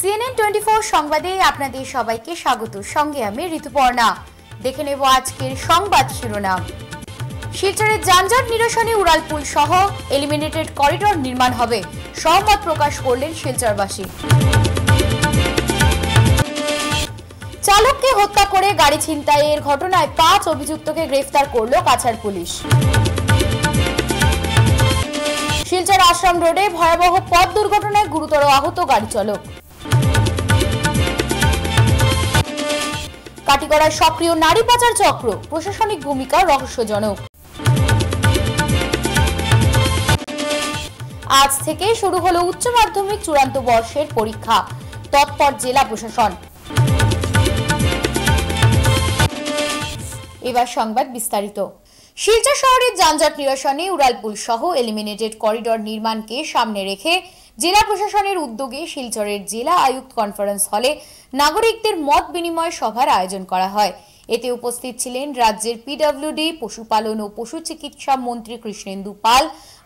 CNN 24 সংবাদে আপনাদের সবাইকে স্বাগত। সঙ্গে আমি ঋতুপর্ণা। দেখে নেব আজকের সংবাদ শিরোনাম। শিলচরের যানজট নিরসনে উড়ালপুল সহ এলিমিনেটেড করিডোর নির্মাণ হবে, সহমত প্রকাশ করলেন শিলচরবাসী। চালককে হত্যা করে গাড়ি ছিনতাইয়ের ঘটনায় 5 অভিযুক্তকে গ্রেফতার করল কাছাড় পুলিশ। শিলচর আশ্রম রোডে ভয়াবহ পথ দুর্ঘটনায় গুরুতর আহত গাড়ি চালক। কাটিগড়ায় সক্রিয় নারী পাচার চক্র, প্রশাসনিক ভূমিকা রহস্যজনক। আজ থেকে শুরু হলো উচ্চ মাধ্যমিক চূড়ান্ত বর্ষের পরীক্ষা, তৎপর জেলা প্রশাসন। এবার সংবাদ বিস্তারিত। শিলচর শহরের যানজট নিরসনে উড়ালপুল সহ এলিমিনেটেড করিডোর নির্মাণকে সামনে রেখে জেলা প্রশাসনের উদ্যোগে শিলচরের জেলা আয়ুক্ত কনফারেন্স হলে নাগরিকদের মত বিনিময় সভার আয়োজন করা হয়। এতে উপস্থিত ছিলেন রাজ্যের পিডব্লিউডি, পশুপালন ও পশু চিকিৎসা মন্ত্রী কৃষ্ণেন্দু পাল,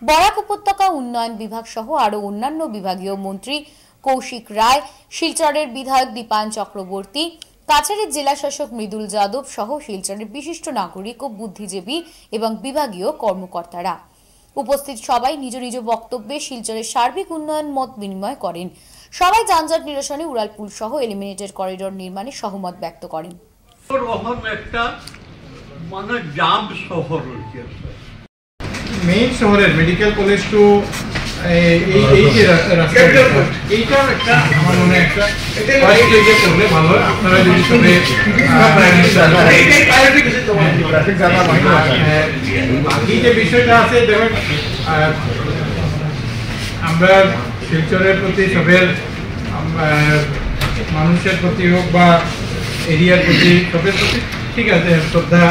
বরাক উপত্যকা উন্নয়ন বিভাগ সহ আরও অন্যান্য বিভাগীয় মন্ত্রী কৌশিক রায়, শিলচরের বিধায়ক দীপান চক্রবর্তী, কাছাড়ের জেলা শাসক মৃদুল যাদব সহ শিলচরের বিশিষ্ট নাগরিক ও বুদ্ধিজীবী এবং বিভাগীয় কর্মকর্তারা। উপস্থিত সবাই নিজ নিজ বক্তব্যে শিলচরের সার্বিক উন্নয়ন মত বিনিময় করেন। সবাই যানজট নিরসনে উড়ালপুল সহ এলিমিনেটেড করিডোর নির্মাণে সহমত ব্যক্ত করেন। মেইন শহরের মেডিকেল কলেজ টু আমার মনে একটা করলে ভালো হয়। আপনারা যদি বাকি যে বিষয়টা আছে দেখেন, আমরা শিলচরের প্রতি সবের মানুষের প্রতি হোক বা এরিয়ার প্রতি সবের প্রতি ঠিক আছে শ্রদ্ধা,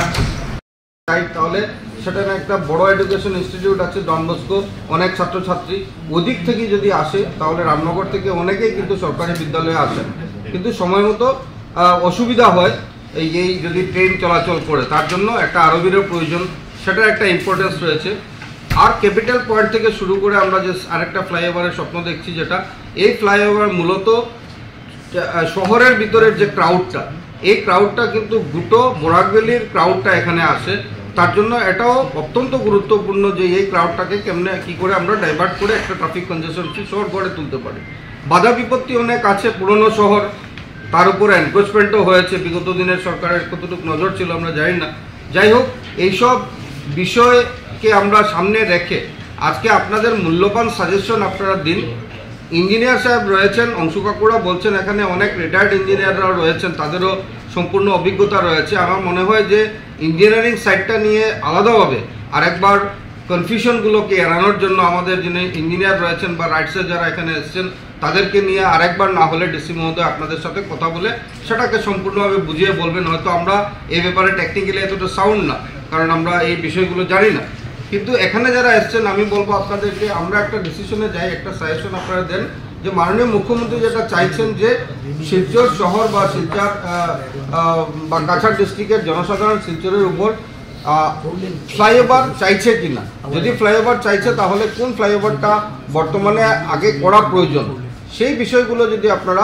তাহলে সেখানে একটা বড় এডুকেশন ইনস্টিটিউট আছে ডন বস্কো, অনেক ছাত্রছাত্রী ওদিক থেকে যদি আসে তাহলে রামনগর থেকে অনেকেই কিন্তু সরকারি বিদ্যালয়ে আসেন, কিন্তু সময় মতো অসুবিধা হয় এই যদি ট্রেন চলাচল করে, তার জন্য একটা আরবিরও প্রয়োজন, সেটার একটা ইম্পর্টেন্স রয়েছে। আর ক্যাপিটাল পয়েন্ট থেকে শুরু করে আমরা যে আরেকটা ফ্লাইওভারের স্বপ্ন দেখছি, যেটা এই ফ্লাইওভার মূলত শহরের ভিতরের যে ক্রাউডটা, এই ক্রাউডটা কিন্তু গুটো বোরাকভ্যালির ক্রাউডটা এখানে আসে, তার জন্য এটাও অত্যন্ত গুরুত্বপূর্ণ যে এই ক্রাউডটাকে কেমনে কী করে আমরা ডাইভার্ট করে একটা ট্রাফিক কনজেশন ফ্রি শহর গড়ে তুলতে পারি। বাধা বিপত্তি অনেক আছে, পুরনো শহর, তার উপরে এনক্রোচমেন্টও হয়েছে, বিগত দিনের সরকারের কতটুকু নজর ছিল আমরা জানি না। যাই হোক, এইসব বিষয়কে আমরা সামনে রেখে আজকে আপনাদের মূল্যবান সাজেশন আপনারা দিন। ইঞ্জিনিয়ার সাহেব রয়েছেন, অংশু কাকুরা বলছেন, এখানে অনেক রিটায়ার্ড ইঞ্জিনিয়াররাও রয়েছেন, তাদেরও সম্পূর্ণ অভিজ্ঞতা রয়েছে। আমার মনে হয় যে ইঞ্জিনিয়ারিং সাইডটা নিয়ে আলাদাভাবে আরেকবার কনফিউশনগুলোকে এড়ানোর জন্য আমাদের যিনি ইঞ্জিনিয়ার রয়েছেন বা রাইটসে যারা এখানে এসেছেন তাদেরকে নিয়ে আরেকবার না হলে ডিসি মহোদয় আপনাদের সাথে কথা বলে সেটাকে সম্পূর্ণভাবে বুঝিয়ে বলবেন। হয়তো আমরা এই ব্যাপারে টেকনিক্যালি এতটা সাউন্ড না, কারণ আমরা এই বিষয়গুলো জানি না, কিন্তু এখানে যারা এসছেন আমি বলবো আপনাদেরকে আমরা একটা ডিসিশনে যাই, একটা সাজেশন আপনারা দেন যে মাননীয় মুখ্যমন্ত্রী যেটা চাইছেন যে শিলচর শহর বা শিলচর বা কাছাড় ডিস্ট্রিক্টের জনসাধারণ শিলচরের উপর ফ্লাইওভার চাইছে কিনা, যদি ফ্লাইওভার চাইছে তাহলে কোন ফ্লাইওভারটা বর্তমানে আগে করা প্রয়োজন, সেই বিষয়গুলো যদি আপনারা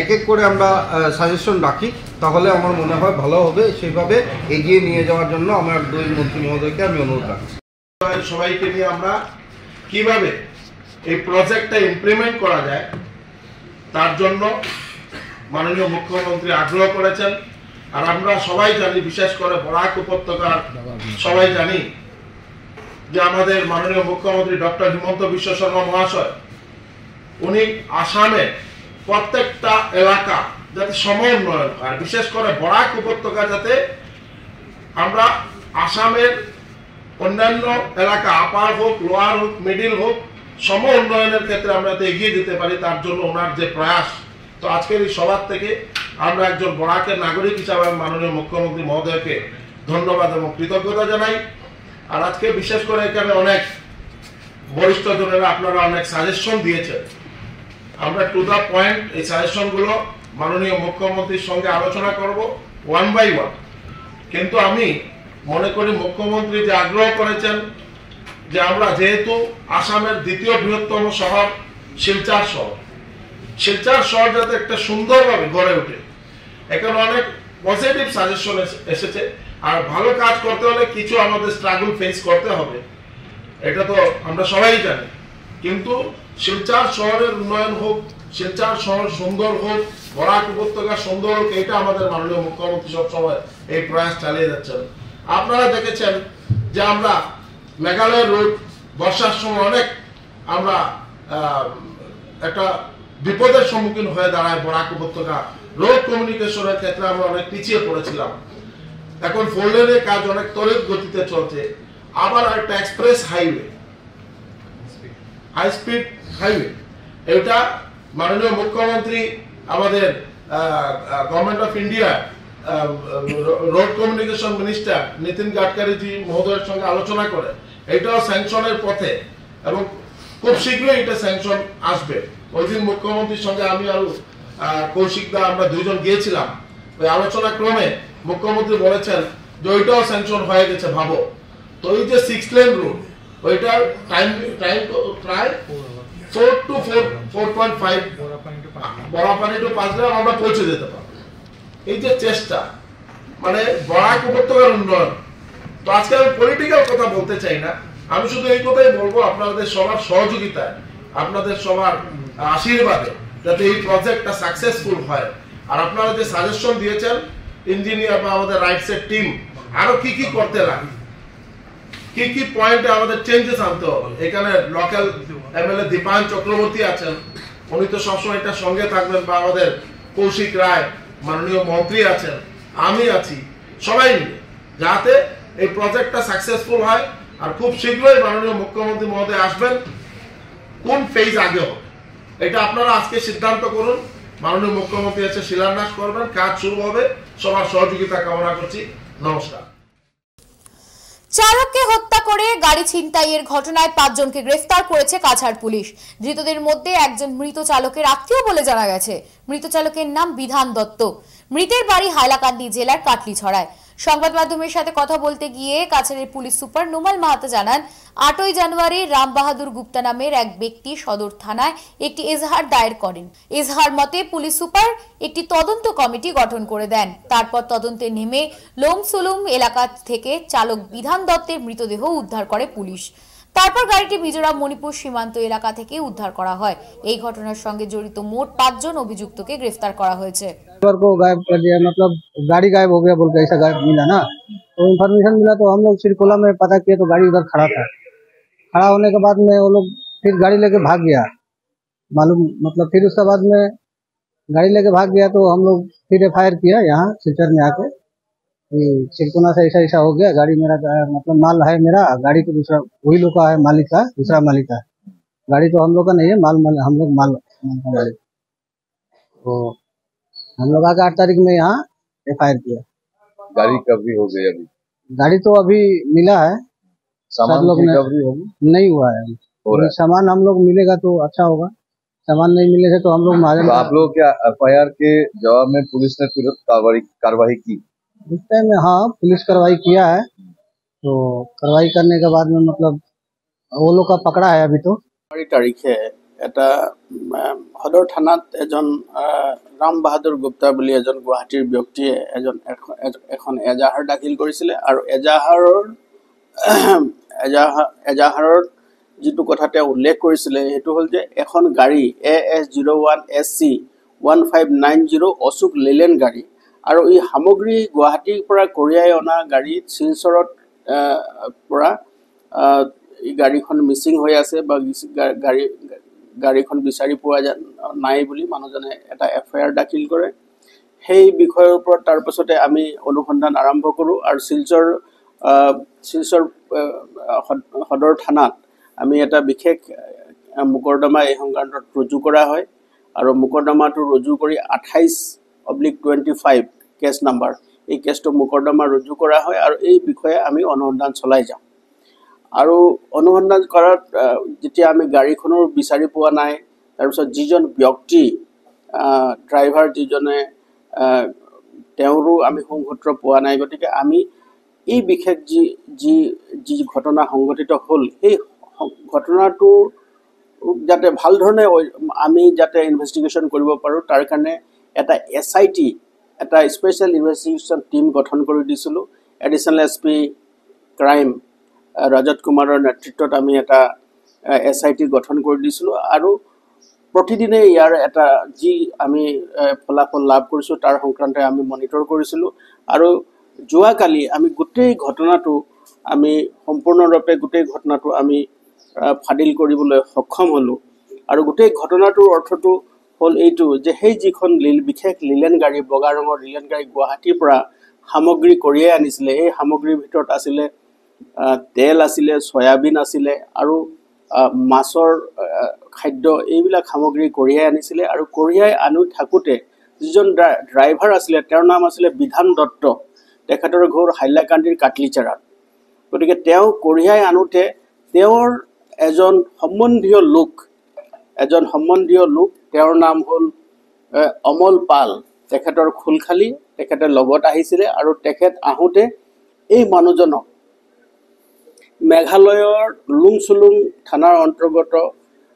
এক এক করে আমরা সাজেশন রাখি তাহলে আমার মনে হয় ভালো হবে। সেইভাবে এগিয়ে নিয়ে যাওয়ার জন্য আমার দুই মন্ত্রী মহোদয়কে আমি অনুরোধ রাখছি। সবাইকে নিয়ে আমরা কিভাবে এই প্রজেক্টটা ইমপ্লিমেন্ট করা যায় তার জন্য মাননীয় মুখ্যমন্ত্রী আগ্রহ করেছেন। আর আমরা সবাই জানি, বিশেষ করে বরাক উপত্যকার সবাই জানি যে আমাদের মাননীয় মুখ্যমন্ত্রী ডক্টর হিমন্ত বিশ্ব শর্মা মহাশয়, উনি আসামের প্রত্যেকটা এলাকা যাতে সমন্বয়ন হয়, বিশেষ করে বরাক উপত্যকা যাতে আমরা আসামের অন্যান্য এলাকা আপার হোক, লোয়ার হোক, মিডিল হোক, সম উন্নয়নের ক্ষেত্রে আমরা এগিয়ে দিতে পারি, তার জন্য ওনার যে প্রয়াস। তো আজকের এই সভা থেকে আমরা একজন বরাকের নাগরিক হিসাবে মাননীয় মুখ্যমন্ত্রী মহোদয়কে ধন্যবাদ এবং কৃতজ্ঞতা জানাই। আর আজকে বিশেষ করে এখানে অনেক বরিষ্ঠ জনেরা আপনারা অনেক সাজেশন দিয়েছেন, আমরা টু দ্য পয়েন্ট এই সাজেশনগুলো মাননীয় মুখ্যমন্ত্রীর সঙ্গে আলোচনা করব ওয়ান বাই ওয়ান। কিন্তু আমি মনে করি মুখ্যমন্ত্রী যে আগ্রহ করেছেন যে আমরা যেহেতু আসামের দ্বিতীয় বৃহত্তম শহর শিলচর শহর, শিলচর শহর যাতে একটা সুন্দরভাবে গড়ে ওঠে। এখানে অনেক পজিটিভ সাজেশন এসেছে, আর ভালো কাজ করতে হলে কিছু আমাদের স্ট্রাগল ফেস করতে হবে, এটা তো আমরা সবাই জানি। কিন্তু শিলচর শহরের উন্নয়ন হোক, শিলচর শহর সুন্দর হোক, বরাক উপত্যকা সুন্দর হোক, এটা আমাদের মাননীয় মুখ্যমন্ত্রী সবসময় এই প্রয়াস চালিয়ে যাচ্ছেন। আপনারা দেখেছেন যে আমরা মেঘালয় রোড বর্ষার সময় অনেক আমরা একটা বিপদের সম্মুখীন হয়ে দাঁড়ায়। বরাক উপত্যকা রোড কমিউনিকেশনের ক্ষেত্রে আমরা অনেক পিছিয়ে পড়েছিলাম। এখন 4 লেনের কাজ অনেক তড়িৎ গতিতে চলছে। আবার একটা express highway, high speed highway, এটা মাননীয় মুখ্যমন্ত্রী আমাদের government of India road communication minister Nitin Gadkari ji মহোদয়ের সঙ্গে আলোচনা করে এটাও স্যাংশনের পথে, এবং খুব শীঘ্রই এটা স্যাংশন আসবে। ওই দিন মুখ্যমন্ত্রীর সঙ্গে আমি আর কৌশিক দা আমরা দুইজন গিয়েছিলাম। ওই আলোচনা ক্রমে মুখ্যমন্ত্রী বলেছেন যে ওইটাও স্যাংশন হয়ে গেছে ভাবো। তো এই যে 6 লেন রোড, ওইটার টাইম প্রায় 4 to 4.5 বড়াপানি টু পাঁচলে আমরা পৌঁছে যেতে পারবো। এই যে চেষ্টা, মানে বরাক উপত্যকার উন্নয়ন। তো আজকে আমি পলিটিক্যাল কথা বলতে চাই না, আমি শুধু এই কথাই বলবো, আপনাদের সবার সহযোগিতায়, আপনাদের সবার আশীর্বাদে যাতে এই প্রজেক্টটা সাকসেসফুল হয়। আর আপনারা যে সাজেশন দিয়েছেন ইঞ্জিনিয়ার বা আমাদের রাইটসের টিম, আরো কি কি করতে লাগে, কি কি পয়েন্টে আমাদের চেঞ্জেস আনতে হবে। এখানে লোকাল এমএলএ দীপায়ন চক্রবর্তী আছেন, উনি তো সবসময় এটা সঙ্গে থাকবেন, বা আমাদের কৌশিক রায় মাননীয় মন্ত্রী আছেন, আমি আছি, সবাই মিলে যাতে এই প্রজেক্টটা সাকসেসফুল হয়। আর খুব শীঘ্রই মাননীয় মুখ্যমন্ত্রী মহোদয় আসবেন, কোন ফেজ আগে হবে এটা আপনারা আজকে সিদ্ধান্ত করুন। মাননীয় মুখ্যমন্ত্রী এসে শিলান্যাস করবেন, কাজ শুরু হবে। সবার সহযোগিতা কামনা করছি। নমস্কার। চালককে হত্যা করে গাড়ি ছিনতাইয়ের ঘটনায় 5 জনকে গ্রেফতার করেছে কাছাড় পুলিশ। ধৃতদের মধ্যে একজন মৃত চালকের আত্মীয় বলে জানা গেছে। মৃত চালকের নাম বিধান দত্ত। মৃতের বাড়ি হাইলাকান্দি জেলার কাটলিছড়ায়। সংবাদ মাধ্যমের সাথে কথা বলতে গিয়ে কাছাড়ের পুলিশ সুপার নোমাল মাহাতো জানান, 8ই জানুয়ারি রাম বাহাদুর গুপ্তা নামের এক ব্যক্তি সদর থানায় একটি এজাহার দায়ের করেন। এজাহার মতে পুলিশ সুপার একটি তদন্ত কমিটি গঠন করে দেন। তারপর তদন্তে নেমে লোমসুলুম এলাকা থেকে চালক বিধান দত্তের মৃতদেহ উদ্ধার করে পুলিশ। তারপর গাড়িটি মিজোরাম মণিপুর সীমান্ত এলাকা থেকে উদ্ধার করা হয়। এই ঘটনার সঙ্গে জড়িত মোট 5 জন অভিযুক্তকে গ্রেফতার করা হয়েছে। को गायब कर दिया, मतलब गाड़ी गायब हो गया बोल के ऐसा गायब मिला ना। तो इन्फॉर्मेशन मिला तो हम लोग सिरकोला में पता किए तो गाड़ी उधर खड़ा था। खड़ा होने के बाद में वो लोग फिर गाड़ी लेके भाग गया मालूम, मतलब फिर उसके बाद में गाड़ी लेके भाग गया तो हम लोग फिर FIR किया यहाँ सिलचर में आके, सिरकोना से ऐसा ऐसा हो गया, गाड़ी मेरा मतलब माल है मेरा, गाड़ी तो दूसरा वही लोग का है, मालिक का दूसरा मालिक का, गाड़ी तो हम लोग का नहीं है, हम लोग माल का मालिक। तो हम लोग आके 8 तारीख में यहाँ FIR किया। गाड़ी कवरी हो गई? अभी गाड़ी तो अभी मिला है, सामान लोग की कवरी होगी? नहीं हुआ है। सामान हम लोग मिलेगा तो अच्छा होगा, सामान नहीं मिलेगा तो हम लोग मारे। तो आप लोग क्या FIR के जवाब में पुलिस ने तुरंत कार्रवाई की? उस टाइम में हाँ पुलिस कार्रवाई किया है। तो कार्रवाई करने के बाद में मतलब वो लोग का पकड़ा है अभी। तो 8 তাৰিখে এটা সদৰ থানাত এজন ৰাম বাহাদুৰ গুপ্তা বুলি এজন গুৱাহাটীৰ ব্যক্তিয়ে এখন এজাহাৰ দাখিল কৰিছিলে, আৰু এজাহাৰৰ যিটো কথা তেওঁ উল্লেখ কৰিছিলে সেইটো হ'ল যে এখন গাড়ী AS01 SC 1590 অশোক লেলেন গাড়ী, আৰু এই সামগ্ৰী গুৱাহাটীৰ পৰা কঢ়িয়াই অনা গাড়ী শিলচৰত পৰা এই গাড়ীখন মিচিং হৈ আছে, বা গাড়ীখন বিচাৰি পোৱা নাই বুলি মানুহজনে এটা FIR দাখিল কৰে। সেই বিষয়ৰ ওপৰত তাৰপাছতে আমি অনুসন্ধান আৰম্ভ কৰোঁ, আৰু শিলচৰ সদৰ থানাত আমি এটা বিশেষ মোকৰ্দমা এই সংক্ৰান্তত ৰুজু কৰা হয়, আৰু মোকৰ্দমাটো ৰুজু কৰি 28/25 কেছ নাম্বাৰ, এই কেছটো মোকৰ্দমা ৰুজু কৰা হয়, আৰু এই বিষয়ে আমি অনুসন্ধান চলাই যাওঁ। আৰু অনুসন্ধান কৰাত যেতিয়া আমি গাড়ীখনৰ বিচাৰি পোৱা নাই, তাৰপিছত যিজন ব্যক্তি ড্ৰাইভাৰ যিজনে তেওঁৰো আমি সংসূত্ৰ পোৱা নাই, গতিকে আমি এই বিশেষ যি ঘটনা সংঘটিত হ'ল সেই ঘটনাটো যাতে ভাল ধৰণে আমি যাতে ইনভেষ্টিগেশ্যন কৰিব পাৰোঁ তাৰ কাৰণে এটা SIT এটা স্পেচিয়েল ইনভেষ্টিগেশ্যন টিম গঠন কৰি দিছিলোঁ। এডিশ্যনেল SP ক্ৰাইম ৰজত কুমাৰৰ নেতৃত্বত আমি এটা SIT গঠন কৰি দিছিলোঁ আৰু প্ৰতিদিনে ইয়াৰ এটা যি আমি ফলাফল লাভ কৰিছোঁ তাৰ সংক্ৰান্তে আমি মনিটৰ কৰিছিলোঁ আৰু যোৱাকালি আমি গোটেই ঘটনাটো আমি সম্পূৰ্ণৰূপে গোটেই ঘটনাটো আমি ফাদিল কৰিবলৈ সক্ষম হ'লোঁ আৰু গোটেই ঘটনাটোৰ অৰ্থটো হ'ল এইটো যে সেই যিখন বিশেষ লিলেন গাড়ী বগা ৰঙৰ লিলেন গাড়ী গুৱাহাটীৰ পৰা সামগ্ৰী কঢ়িয়াই আনিছিলে এই সামগ্ৰীৰ ভিতৰত আছিলে তেল আছিলে সয়াবিন আছিলে আৰু মাছৰ খাদ্য এইবিলাক সামগ্ৰী কঢ়িয়াই আনিছিলে আৰু কঢ়িয়াই আনি থাকোঁতে যিজন ড্ৰাইভাৰ আছিলে তেওঁৰ নাম আছিলে বিধান দত্ত তেখেতৰ ঘৰ হাইলাকান্দিৰ কাটলিচাৰাত গতিকে তেওঁ কঢ়িয়াই আনোতে তেওঁৰ এজন সম্বন্ধীয় লোক তেওঁৰ নাম হ'ল অমল পাল তেখেতৰ খুলখালী তেখেতে লগত আহিছিলে আৰু তেখেত আহোঁতে এই মানুহজনক মেঘালয়ৰ লুংচুলুং থানাৰ অন্তৰ্গত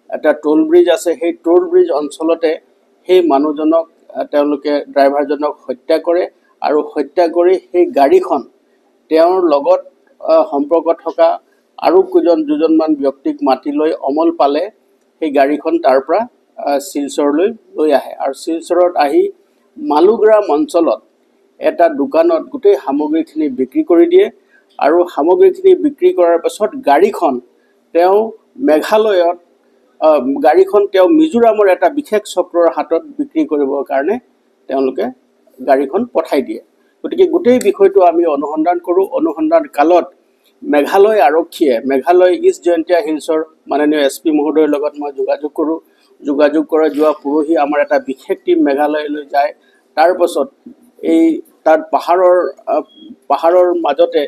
এটা টোল ব্ৰিজ আছে সেই টোল ব্ৰিজ অঞ্চলতে সেই মানুহজনক তেওঁলোকে ড্ৰাইভাৰজনক হত্যা কৰে আৰু হত্যা কৰি সেই গাড়ীখন তেওঁৰ লগত সম্পৰ্ক থকা আৰু দুজনমান ব্যক্তিক মাতি লৈ অমল পালে সেই গাড়ীখন তাৰ পৰা শিলচৰলৈ লৈ আহে আৰু শিলচৰত আহি মালুগ্ৰাম অঞ্চলত এটা দোকানত গোটেই সামগ্ৰীখিনি বিক্ৰী কৰি দিয়ে আৰু সামগ্ৰীখিনি বিক্ৰী কৰাৰ পাছত গাড়ীখন তেওঁ মেঘালয়ত তেওঁ মিজোৰামৰ এটা বিশেষ চক্ৰৰ হাতত বিক্ৰী কৰিবৰ কাৰণে তেওঁলোকে গাড়ীখন পঠাই দিয়ে গতিকে গোটেই বিষয়টো আমি অনুসন্ধান কৰোঁ অনুসন্ধান কালত মেঘালয় আৰক্ষীয়ে মেঘালয় ইষ্ট জয়ন্তীয়া হিলছৰ মাননীয় SP মহোদয়ৰ লগত মই যোগাযোগ কৰা যোৱা পৰহি আমাৰ এটা বিশেষ টিম মেঘালয়লৈ যায় তাৰ পাছত এই তাৰ পাহাৰৰ মাজতে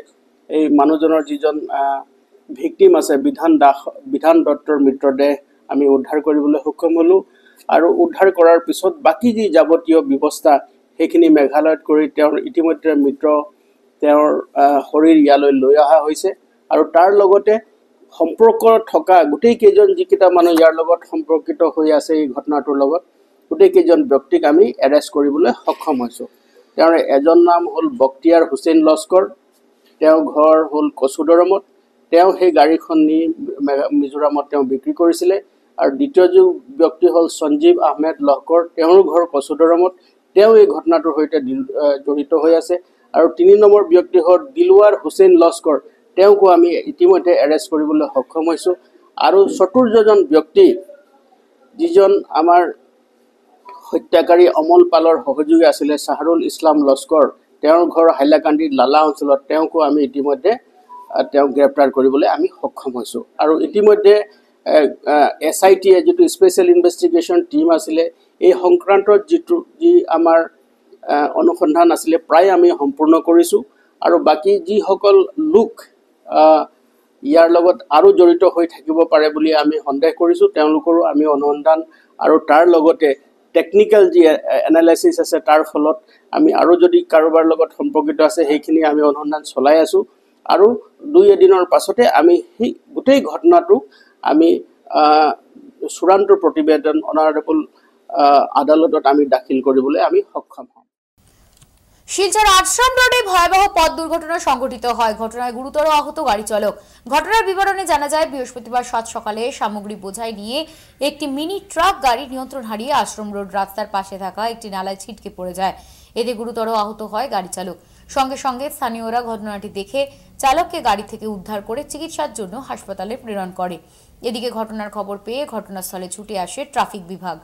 এই মানুহজনৰ যিজন ভিকটিম আছে বিধান দত্তৰ মৃতদেহ আমি উদ্ধাৰ কৰিবলৈ সক্ষম হ'লোঁ আৰু উদ্ধাৰ কৰাৰ পিছত বাকী যি যাৱতীয় ব্যৱস্থা সেইখিনি মেঘালয়ত কৰি তেওঁৰ ইতিমধ্যে তেওঁৰ শৰীৰ ইয়ালৈ লৈ অহা হৈছে আৰু তাৰ লগতে সম্পৰ্ক থকা গোটেই কেইজন যিকেইটা মানুহ ইয়াৰ লগত সম্পৰ্কিত হৈ আছে এই ঘটনাটোৰ লগত গোটেই কেইজন ব্যক্তিক আমি এৰেষ্ট কৰিবলৈ সক্ষম হৈছোঁ। তেওঁৰ এজন নাম হ'ল বক্তিয়াৰ হুছেইন লস্কৰ তেওঁৰ ঘৰ হ'ল কচুদৰমত তেওঁ সেই গাড়ীখন নি মিজোৰামত তেওঁ বিক্ৰী কৰিছিলে আৰু দ্বিতীয়জন ব্যক্তি হ'ল সঞ্জীৱ আহমেদ লস্কৰ তেওঁৰ ঘৰ কচুদৰমত তেওঁ এই ঘটনাটোৰ সৈতে জড়িত হৈ আছে আৰু 3 নম্বৰ ব্যক্তি হ'ল দিলৱাৰ হুছেইন লস্কৰ তেওঁকো আমি ইতিমধ্যে এৰেষ্ট কৰিবলৈ সক্ষম হৈছোঁ আৰু চতুৰ্থজন ব্যক্তি যিজন আমাৰ হত্যাকাৰী অমল পালৰ সহযোগী আছিলে চাহৰুল ইছলাম লস্কৰ তেওঁৰ ঘৰ হাইলাকান্দিৰ লালা অঞ্চলত তেওঁকো আমি ইতিমধ্যে তেওঁক গ্ৰেপ্তাৰ কৰিবলৈ আমি সক্ষম হৈছোঁ আৰু ইতিমধ্যে SIT যিটো স্পেচিয়েল ইনভেষ্টিগেশ্যন টিম আছিলে এই সংক্ৰান্তত যি আমাৰ অনুসন্ধান আছিলে প্ৰায় আমি সম্পূৰ্ণ কৰিছোঁ আৰু বাকী যিসকল লোক ইয়াৰ লগত আৰু জড়িত হৈ থাকিব পাৰে বুলি আমি সন্দেহ কৰিছোঁ তেওঁলোকৰো আমি অনুসন্ধান আৰু তাৰ লগতে টেকনিক্যাল যি এনালাইচিছ আছে তাৰ ফলত আমি আৰু যদি কাৰোবাৰ লগত সম্পৰ্কিত আছে সেইখিনি আমি অনুসন্ধান চলাই আছোঁ আৰু 2 দিনৰ পাছতে আমি সেই গোটেই ঘটনাটো আমি চূড়ান্ত প্ৰতিবেদন অনাৰেবল আদালতত আমি দাখিল কৰিবলৈ আমি সক্ষম হম। শিলচর আশ্রম রোডে ভয়াবহ পথ দুর্ঘটনা সংঘটিত হয় ঘটনায় গুরুতর আহত গাড়ি চালক ঘটনার বিবরণে জানা যায় বৃহস্পতিবার সাত সকালে সামগ্রী বোঝাই নিয়ে একটি মিনি ট্রাক গাড়ি নিয়ন্ত্রণ হারিয়ে আশ্রম রোড রাস্তার পাশে থাকা একটি নালায় ছিটকে পড়ে যায় এতে গুরুতর আহত হয় গাড়ি চালক সঙ্গে সঙ্গে স্থানীয়রা ঘটনাটি দেখে চালককে গাড়ি থেকে উদ্ধার করে চিকিৎসার জন্য হাসপাতালে প্রেরণ করে এদিকে ঘটনার খবর পেয়ে ঘটনাস্থলে ছুটে আসে ট্রাফিক বিভাগ।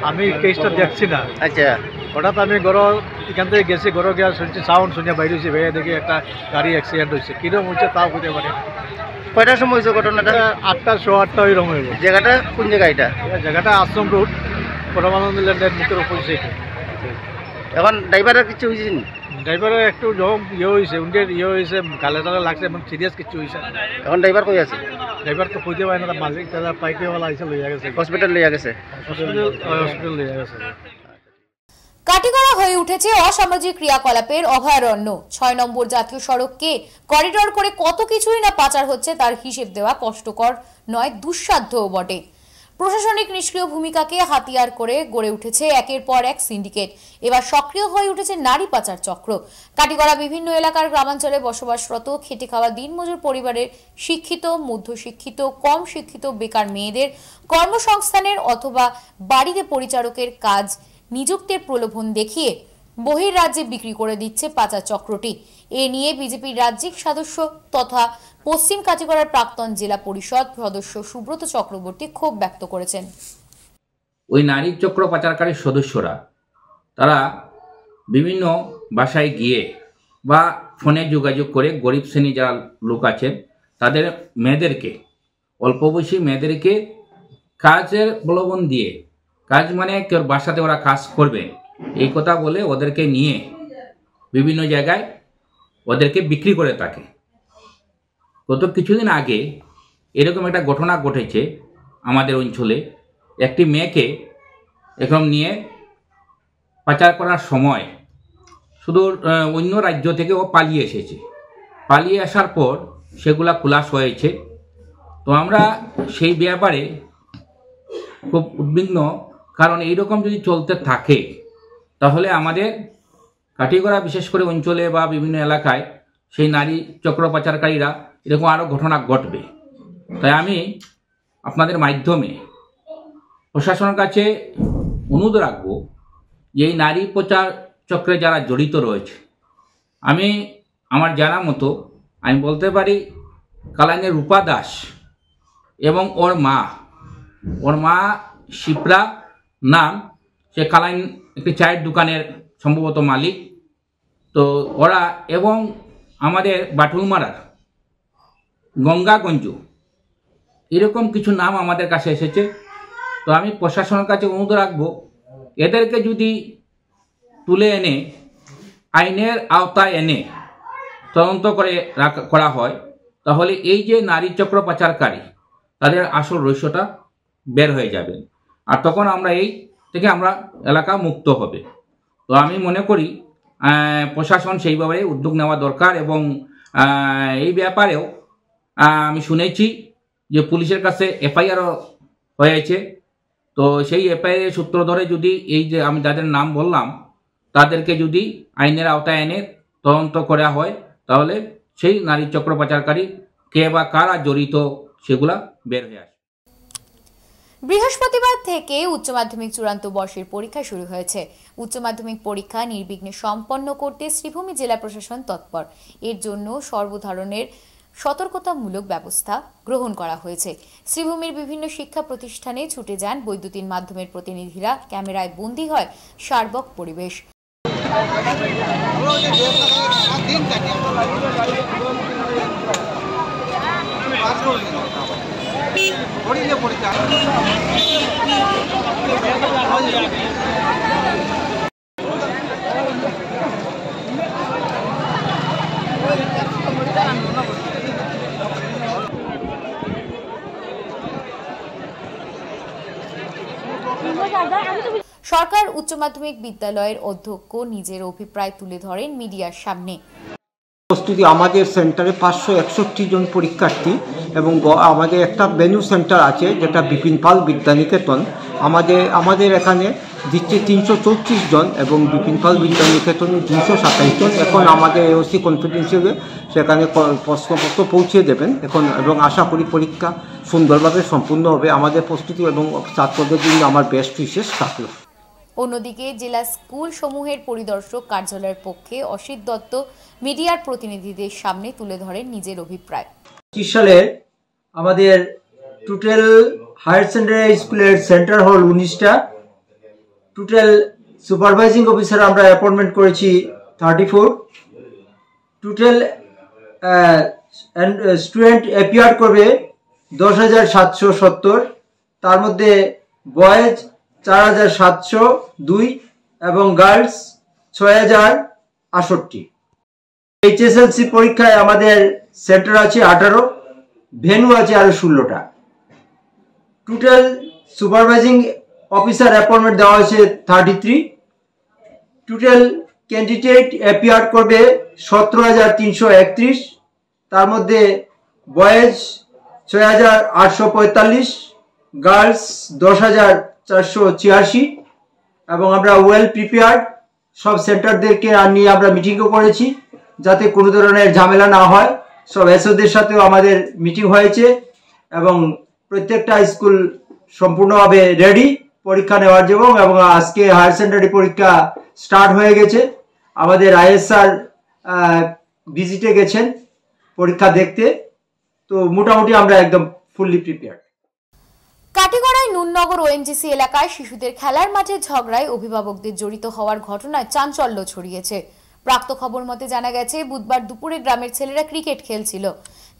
আমি কেসটা দেখছি না আচ্ছা হঠাৎ আমি এখান থেকে গেছি ঘরে গিয়ে শুনছি সাউন্ড শুনে বাইরে হয়েছি ভেয়ে দেখি একটা গাড়ি অ্যাক্সিডেন্ট হয়েছে কিরকম হচ্ছে তাও হতে পারে কয়টার সময় হয়েছে ঘটনাটা 8টা 8:15 ওইরকম হইব জায়গাটা কোন জায়গা এটা জায়গাটা আশ্রম রোড পরমানন্দ ল্যান্ডের মুখের অপোজিটে এখন ড্রাইভারের কিছু হয়েছে ড্রাইভারের একটু যখন হয়েছে উন্ডের হয়েছে গালে টালে লাগছে এবং সিরিয়াস কিছু হয়েছে এখন ড্রাইভার কই আছে ড্রাইভার তো খুঁজে পায় না মালিক তারা পাইকেওয়ালা এসে লইয়া গেছে হসপিটাল লইয়া গেছে হসপিটাল লইয়া গেছে। কাটিগড়া হয়ে উঠেছে অসামাজিক ক্রিয়াকলাপের অভয়ারণ্য। 6 নম্বর জাতীয় সড়ককে করিডোর করে কত কিছুই না পাচার হচ্ছে তার হিসেব দেওয়া কষ্টকর নয়, দুঃসাধ্যও বটে। প্রশাসনিক নিষ্ক্রিয় ভূমিকাকে হাতিয়ার করে গড়ে উঠেছে একের পর এক সিন্ডিকেট। এবার সক্রিয় হয়ে উঠেছে নারী পাচার চক্র। কাটিগড়া বিভিন্ন এলাকার গ্রামাঞ্চলে বসবাসরত খেটে খাওয়া দিনমজুর পরিবারের শিক্ষিত, মধ্যশিক্ষিত, কম শিক্ষিত বেকার মেয়েদের কর্মসংস্থানের অথবা বাড়িতে পরিচারকের কাজ নিযুক্তির প্রলোভন দেখিয়ে বহির্রাজ্যে বিক্রি করে দিচ্ছে পাচার চক্রটি। এ নিয়ে বিজেপির রাজ্যিক সদস্য তথা পশ্চিম কাটিগড়ার প্রাক্তন জেলা পরিষদ সদস্য সুব্রত চক্রবর্তী ক্ষোভ ব্যক্ত করেছেন। ওই নারী চক্র পাচারকারী সদস্যরা তারা বিভিন্ন বাসায় গিয়ে বা ফোনে যোগাযোগ করে গরিব শ্রেণী যারা লোক আছেন তাদের মেয়েদেরকে, অল্প বয়সী মেয়েদেরকে কাজের প্রলোভন দিয়ে, কাজ মানে কেউ বাসাতে ওরা কাজ করবে এই কথা বলে ওদেরকে নিয়ে বিভিন্ন জায়গায় ওদেরকে বিক্রি করে থাকে। গত কিছুদিন আগে এরকম একটা ঘটনা ঘটেছে আমাদের অঞ্চলে। একটি মেয়েকে এরকম নিয়ে পাচার করার সময় শুধু অন্য রাজ্য থেকে ও পালিয়ে এসেছে। পালিয়ে আসার পর সেগুলা খুলাস হয়েছে। তো আমরা সেই ব্যাপারে খুব উদ্বিগ্ন, কারণ এইরকম যদি চলতে থাকে তাহলে আমাদের কাটিগড়া বিশেষ করে অঞ্চলে বা বিভিন্ন এলাকায় সেই নারী চক্র পাচারকারীরা এরকম আরও ঘটনা ঘটবে। তাই আমি আপনাদের মাধ্যমে প্রশাসনের কাছে অনুরোধ রাখব যে এই নারী পাচার চক্রে যারা জড়িত রয়েছে, আমি আমার জানা মতো আমি বলতে পারি কালাইনের রূপা দাস এবং ওর মা শিপ্রা নাম, সে কালাইন একটি চায়ের দোকানের সম্ভবত মালিক। তো ওরা এবং আমাদের বাটুলমারার গঙ্গাগঞ্জ এরকম কিছু নাম আমাদের কাছে এসেছে। তো আমি প্রশাসনের কাছে অনুরোধ রাখবো এদেরকে যদি তুলে এনে আইনের আওতায় এনে তদন্ত করা হয় তাহলে এই যে নারী চক্র পাচারকারী তাদের আসল রহস্যটা বের হয়ে যাবে, আর তখন আমরা এই থেকে আমরা এলাকা মুক্ত হবে। তো আমি মনে করি প্রশাসন সেইভাবে উদ্যোগ নেওয়া দরকার। এবং এই ব্যাপারেও আমি শুনেছি যে পুলিশের কাছে এফআইআরও হয়েছে। তো সেই এফআইআর সূত্র ধরে যদি এই যে আমি যাদের নাম বললাম তাদেরকে যদি আইনের আওতায় এনে তদন্ত করা হয় তাহলে সেই নারী চক্র পাচারকারী কে বা কারা জড়িত সেগুলা বের হয়ে আসে। বৃহস্পতিবার থেকে উচ্চ মাধ্যমিক চূড়ান্ত বর্ষের পরীক্ষা শুরু হয়েছে। উচ্চ মাধ্যমিক পরীক্ষা নির্বিঘ্নে সম্পন্ন করতে শ্রীভূমি জেলা প্রশাসন তৎপর। এর জন্য সর্বধরনের সতর্কতামূলক ব্যবস্থা গ্রহণ করা হয়েছে। শ্রীভূমির বিভিন্ন শিক্ষা প্রতিষ্ঠানে ছুটে যান বৈদ্যুতিন মাধ্যমের প্রতিনিধিরা। ক্যামেরায় বন্দী হয় সার্বক পরিবেশ। সরকার উচ্চ মাধ্যমিক বিদ্যালয়ের অধ্যক্ষ নিজের অভিপ্রায় তুলে ধরেন মিডিয়ার সামনে। প্রস্তুতি আমাদের সেন্টারে 561 জন পরীক্ষার্থী এবং আমাদের একটা ভেন্যু সেন্টার আছে যেটা বিপিন পাল বিদ্যানিকেতন। আমাদের এখানে দিচ্ছে 334 জন এবং বিপিন পাল বিদ্যানিকেতনে 227 জন। এখন আমাদের এওসি কনফিডেন্সিয়ালে সেখানে প্রশ্নপত্র পৌঁছে দেবেন এখন, এবং আশা করি পরীক্ষা সুন্দরভাবে সম্পূর্ণ হবে। আমাদের প্রস্তুতি এবং ছাত্রদের জন্য আমার বেস্ট উইশেস থাকলো। অন্যদিকে জেলা স্কুল সমূহের পরিদর্শক কার্যালয়ের পক্ষে অসিত দত্ত মিডিয়ার প্রতিনিধিদের সামনে তুলে ধরেন নিজের অভিপ্রায়। 25 সালে আমাদের টোটাল হায়ার সেকেন্ডারি স্কুলের সেন্টার হল 19টা, টোটাল সুপারভাইজিং অফিসার আমরা অ্যাপয়েন্টমেন্ট করেছি 34, টোটাল স্টুডেন্ট অ্যাপিয়ার করবে 10,770, তার মধ্যে বয়েজ 4,702 এবং গার্লস 6,068। এইচএসএলসি পরীক্ষায় আমাদের সেন্টার আছে 18, ভেন্যু আছে আরো 16টা। টোটাল সুপারভাইজিং অফিসার অ্যাপয়েন্টমেন্ট দেওয়া হয়েছে 33, টোটাল ক্যান্ডিডেট অ্যাপিয়ার করবে 17,331, তার মধ্যে বয়েজ 6,845, গার্লস 10,486 এবং আমরা ওয়েল প্রিপেয়ার্ড সব সেন্টারদেরকে নিয়ে আমরা মিটিংও করেছি যাতে কোনো ধরনের ঝামেলা না হয়। সব এসওদের সাথেও আমাদের মিটিং হয়েছে এবং প্রত্যেকটা স্কুল সম্পূর্ণভাবে রেডি পরীক্ষা নেওয়ার জন্য এবং আজকে হায়ার সেকেন্ডারি পরীক্ষা স্টার্ট হয়ে গেছে। আমাদের আইএসআর ভিজিটে গেছেন পরীক্ষা দেখতে, তো মোটামুটি আমরা একদম ফুললি প্রিপেয়ার্ড। কাটিগড়ায় নুননগর ওএনজিসি এলাকায় শিশুদের খেলার মাঠে ঝগড়ায় অভিভাবকদের জড়িত হওয়ার ঘটনায় চাঞ্চল্য ছড়িয়েছে। প্রাপ্ত খবর মতে জানা গেছে, বুধবার দুপুরে গ্রামের ছেলেরা ক্রিকেট খেলছিল।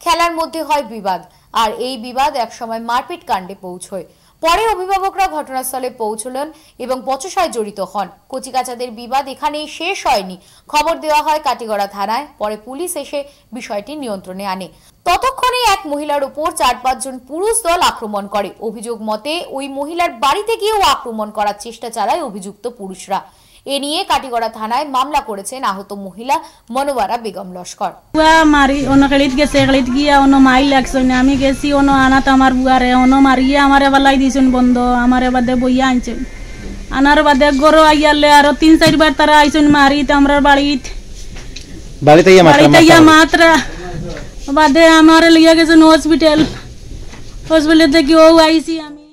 খেলার মধ্যে হয় বিবাদ, আর এই বিবাদ একসময় মারপিট কাণ্ডে পৌঁছয়। পরে অভিভাবকরা ঘটনাস্থলে পৌঁছলেন এবং বচসায় জড়িত হন। কচিকাচাদের বিবাদ এখানেই শেষ হয়নি। খবর দেওয়া হয় কাটিগড়া থানায়। পরে পুলিশ এসে বিষয়টি নিয়ন্ত্রণে আনে। ততক্ষণে এক মহিলার উপর 4-5 জন পুরুষ দল আক্রমণ করে। অভিযোগ মতে ওই মহিলার বাড়িতে গিয়েও আক্রমণ করার চেষ্টা চালায় অভিযুক্ত পুরুষরা। এ নিয়ে কাটিগড়া থানায় মামলা করেছেন আহত মহিলা মনোয়ারা বেগম লস্কর। মারি অন্য খেলিত গেছে, খেলিত গিয়া অন্য মাই লাগছেন, আমি গেছি অন্য আনাত আমার বুয়ারে অন্য মারিয়ে আমার এবার দিয়েছেন বন্ধ, আমার বাদে বইয়া আনছেন। আনার বাদে গরো আইয়ালে আরো 3-4 বার তারা আইছেন মারিত আমরা বাড়িতে মাত্রা বাদে আমার লিয়া গেছেন হসপিটাল থেকে ও আইছি আমি।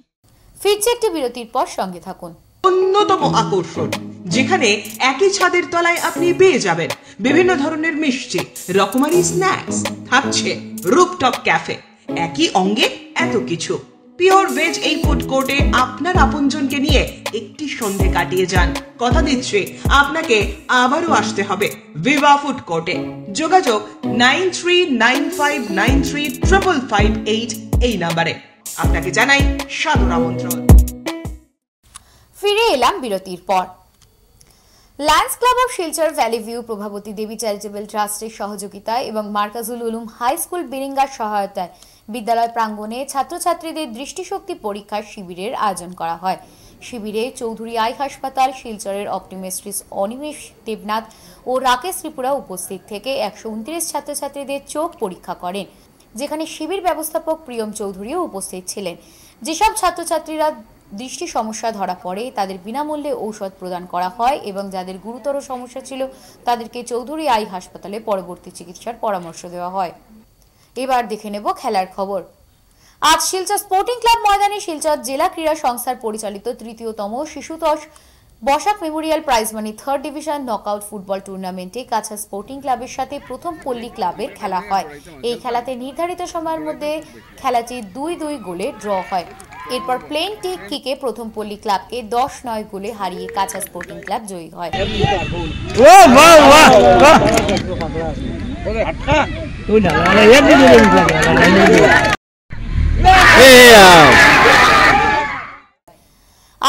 ফিরছে একটি বিরতির পর, সঙ্গে থাকুন। অন্যতম আকর্ষণ, যেখানে একই ছাদের তলায় আপনি পেয়ে যাবেন বিভিন্ন ধরনের মিষ্টি, রকমারি স্ন্যাক্স, থাকছে রুফটপ ক্যাফে, একই অঙ্গে এত কিছু। পিওর ভেজ এই ফুড কোর্টে আপনার আপনজনকে নিয়ে একটি সন্ধে কাটিয়ে যান। কথা দিচ্ছি আপনাকে আবারও আসতে হবে ভিভা ফুড কোর্টে। যোগাযোগ 9395935558 এই নাম্বারে। আপনাকে জানাই সাদর আমন্ত্রণ। ফিরে এলাম বিরতির পর। Lions Club of Silchar Valley View, Prabhavati Devi charitable ট্রাস্টের সহযোগিতায় এবং মার্কাজুল উলুম হাই স্কুল বিরিঙ্গার সহায়তায় বিদ্যালয় প্রাঙ্গণে ছাত্রছাত্রীদের দৃষ্টিশক্তি পরীক্ষার শিবিরের আয়োজন করা হয়। শিবিরে চৌধুরী আই হাসপাতাল, শিলচরের অপটিমিস্ট্রিস অনিমেষ দেবনাথ ও রাকেশ ত্রিপুরা উপস্থিত থেকে 129 ছাত্রছাত্রীদের চোখ পরীক্ষা করেন, যেখানে শিবির ব্যবস্থাপক প্রিয়ম চৌধুরীও উপস্থিত ছিলেন। যেসব ছাত্রছাত্রীরা দৃষ্টি সমস্যা ধরা পড়ে তাদের বিনামূল্যে ঔষধ প্রদান করা হয় এবং যাদের গুরুতর সমস্যা ছিল তাদেরকে চৌধুরী আই হাসপাতালে পরবর্তী চিকিৎসার পরামর্শ দেওয়া হয়। এবার দেখে নেব খেলার খবর। আজ শিলচর স্পোর্টিং ক্লাব ময়দানে শিলচর জেলা ক্রীড়া সংস্থার পরিচালিত তৃতীয়তম শিশুতোষ Basak memorial prize money 3rd division knockout football টুর্নামেন্টে কাছা স্পোর্টিং ক্লাবের সাথে প্রথম পল্লী ক্লাবের খেলা হয়। এই খেলাতে নির্ধারিত সময়ের মধ্যে খেলাটি 2-2 গোলে ড্র হয়। এরপর প্লেন টিক কিকে প্রথম পল্লী ক্লাবকে 10-9 গোলে হারিয়ে কাছা স্পোর্টিং ক্লাব জয়ী হয়।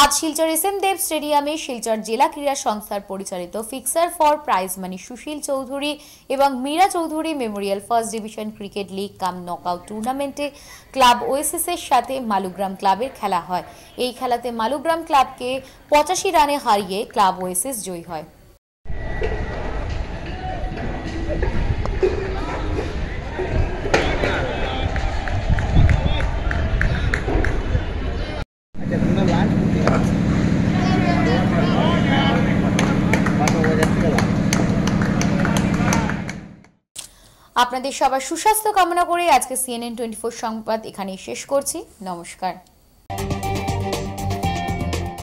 আজ শিলচর এসএম দেব স্টেডিয়ামে শিলচর জেলা ক্রীড়া সংস্থার পরিচালিত fixture for prize money Sushil Chowdhury এবং Mira Chowdhury memorial 1st division cricket league cum knockout টুর্নামেন্টে ক্লাব ওএসএস এর সাথে মালুগ্রাম ক্লাবের খেলা হয়। এই খেলাতে মালুগ্রাম ক্লাবকে 85 রানে হারিয়ে ক্লাব ওএসএস জয়ী হয়। আপনাদের সবার সুস্বাস্থ্য কামনা করে আজকে CNN 24 সংবাদ এখানেই শেষ করছি। নমস্কার।